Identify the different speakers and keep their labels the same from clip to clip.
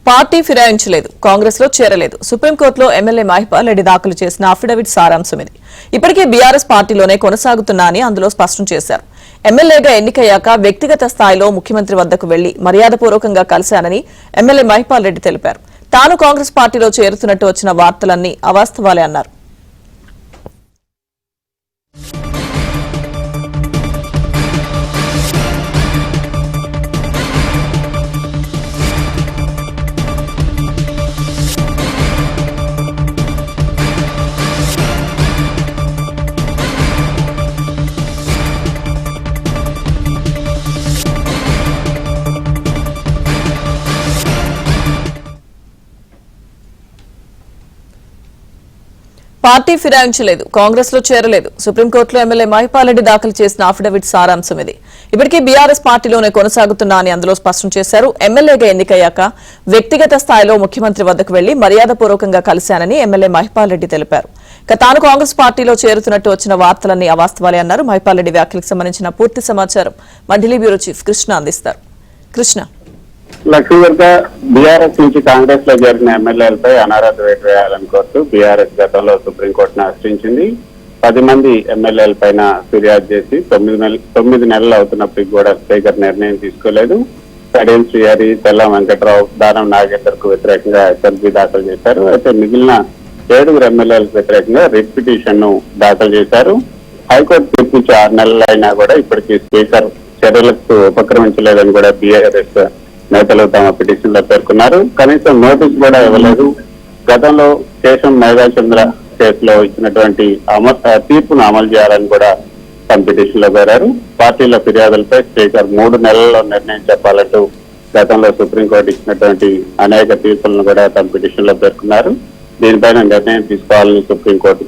Speaker 1: Party ఫిరాయించలేదు, Congress లో చేరలేదు. సుప్రీంకోర్టులో ఎమ్మెల్యే మహిపాల్ రెడ్డి దాఖలు చేసిన అఫిడవిట్ సారాంశం ఇది. ఇప్పటికే బీఆర్ఎస్ పార్టీలోనే కొనసాగుతున్నా అని అందులో స్పష్టం చేశారు. ఎమ్మెల్యేగా ఎన్నికయ్యాక వ్యక్తిగత స్థాయిలో ముఖ్యమంత్రి వద్దకు వెళ్లి మర్యాదపూర్వకంగా కలిశానని ఎమ్మెల్యే మహిపాల్ రెడ్డి తెలిపారు. తాను కాంగ్రెస్ పార్టీలో చేరుతున్నట్టు వచ్చిన వార్తలన్నీ అవాస్తవాలే అన్నారు. పార్టీ ఫిరాయించలేదు, కాంగ్రెస్ లో చేరలేదు. సుప్రీంకోర్టులో ఎమ్మెల్యే మహిపాల్ రెడ్డి దాఖలు చేసిన అఫిడవిట్ సారాంశం ఇది. ఇప్పటికీ బీఆర్ఎస్ పార్టీలోనే కొనసాగుతున్నా అని అందులో స్పష్టం చేశారు. ఎమ్మెల్యేగా ఎన్నికయ్యాక వ్యక్తిగత స్థాయిలో ముఖ్యమంత్రి వద్దకు వెళ్లి మర్యాదపూర్వకంగా కలిశానని ఎమ్మెల్యే మహిపాల్ రెడ్డి తెలిపారు. తాను కాంగ్రెస్ పార్టీలో చేరుతున్నట్టు వచ్చిన వార్తలన్నీ అవాస్తవాలే అన్నారు. మహిపాల్ రెడ్డి వ్యాఖ్యలకు సంబంధించిన పూర్తి సమాచారం మా ఢిల్లీ బ్యూరో చీఫ్ కృష్ణ అందిస్తారు. కృష్ణ,
Speaker 2: లక్ష్మీవర్గా బీఆర్ఎస్ నుంచి కాంగ్రెస్ లో జరిగిన ఎమ్మెల్యేలపై అనర్హత వేటు వేయాలని కోరుతూ బీఆర్ఎస్ గతంలో సుప్రీంకోర్టును ఆశ్రయించింది. 10 మంది ఎమ్మెల్యేల పైన ఫిర్యాదు చేసి 9 నెలలు అవుతున్నప్పటికీ కూడా స్పీకర్ నిర్ణయం తీసుకోలేదు. కడియం శ్రీహరి, తెల్లం వెంకట్రావు, దానం నాగేందర్ కు వ్యతిరేకంగా ఎస్ఎల్పీ దాఖలు చేశారు. అయితే మిగిలిన 7 ఎమ్మెల్యేలకు వ్యతిరేకంగా రిట్ పిటిషన్ ను దాఖలు చేశారు. హైకోర్టు తీర్పు 6 నెలలు అయినా కూడా ఇప్పటికీ స్పీకర్ చర్యలకు ఉపక్రమించలేదని కూడా బీఆర్ఎస్ నేతలు తమ పిటిషన్ లో పేర్కొన్నారు. కనీసం నోటీస్ కూడా ఇవ్వలేదు. గతంలో కేశం మేఘాచంద్ర కేసులో ఇచ్చినటువంటి తీర్పును అమలు చేయాలని కూడా తమ పిటిషన్ లో కోరారు. పార్టీల ఫిర్యాదులపై స్పీకర్ 3 నెలల్లో నిర్ణయం చెప్పాలంటూ గతంలో సుప్రీంకోర్టు ఇచ్చినటువంటి అనేక తీర్పులను కూడా తమ పిటిషన్ లో పేర్కొన్నారు. దీనిపైన నిర్ణయం తీసుకోవాలని సుప్రీంకోర్టు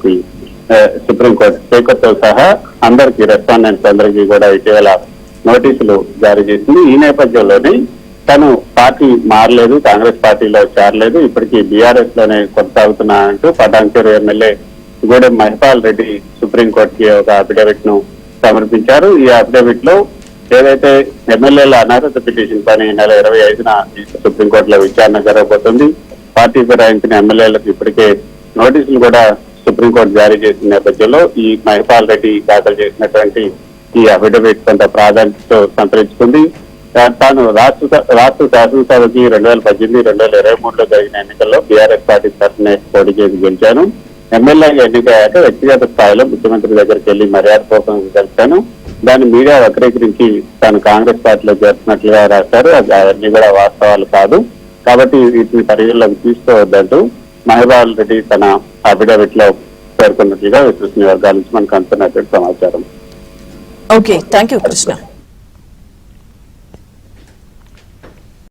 Speaker 2: స్పీకర్ తో సహా అందరికీ రెస్పాండెంట్స్ అందరికీ కూడా ఇటీవల నోటీసులు జారీ చేసింది. ఈ నేపథ్యంలోనే తను పార్టీ మారలేదు, కాంగ్రెస్ పార్టీలో చేరలేదు, ఇప్పటికీ బీఆర్ఎస్ లోనే కొనసాగుతున్నా అంటూ పటాన్చెరు ఎమ్మెల్యే గూడెం మహిపాల్ రెడ్డి సుప్రీంకోర్టుకి ఒక అఫిడవిట్ ను సమర్పించారు. ఈ అఫిడవిట్ లో ఏదైతే ఎమ్మెల్యేల అనర్హత పిటిషన్ పని నెల 25న సుప్రీంకోర్టులో విచారణ జరగబోతుంది. పార్టీ ఫిరాయించిన ఎమ్మెల్యేలకు ఇప్పటికే నోటీసులు కూడా సుప్రీంకోర్టు జారీ చేసిన నేపథ్యంలో ఈ మహిపాల్ రెడ్డి దాఖలు చేసినటువంటి ఈ అఫిడవిట్ కొంత ప్రాధాన్యతతో సంతరించుకుంది. తాను రాష్ట్ర శాసనసభకి 2018-2023లో జరిగిన ఎన్నికల్లో బీఆర్ఎస్ పార్టీ తరఫున పోటీ చేసి గెలిచాను. ఎమ్మెల్యేగా ఎన్నికయ్యాక వ్యక్తిగత స్థాయిలో ముఖ్యమంత్రి దగ్గరికి వెళ్లి మర్యాదపూర్వకంగా కలిశాను. దాన్ని మీడియా వక్రీకరించి తాను కాంగ్రెస్ పార్టీలో చేరుతున్నట్లుగా రాశారు. అవన్నీ కూడా వాస్తవాలు కాదు, కాబట్టి వీటిని పరిగణలోకి తీసుకోవద్దంటూ మహిపాల్ రెడ్డి తన అఫిడవిట్ లో పేర్కొన్నట్లుగా విశ్వసనీయ వర్గాల నుంచి మనకు అందుతున్నటువంటి సమాచారం.
Speaker 1: Okay, thank you Krishna.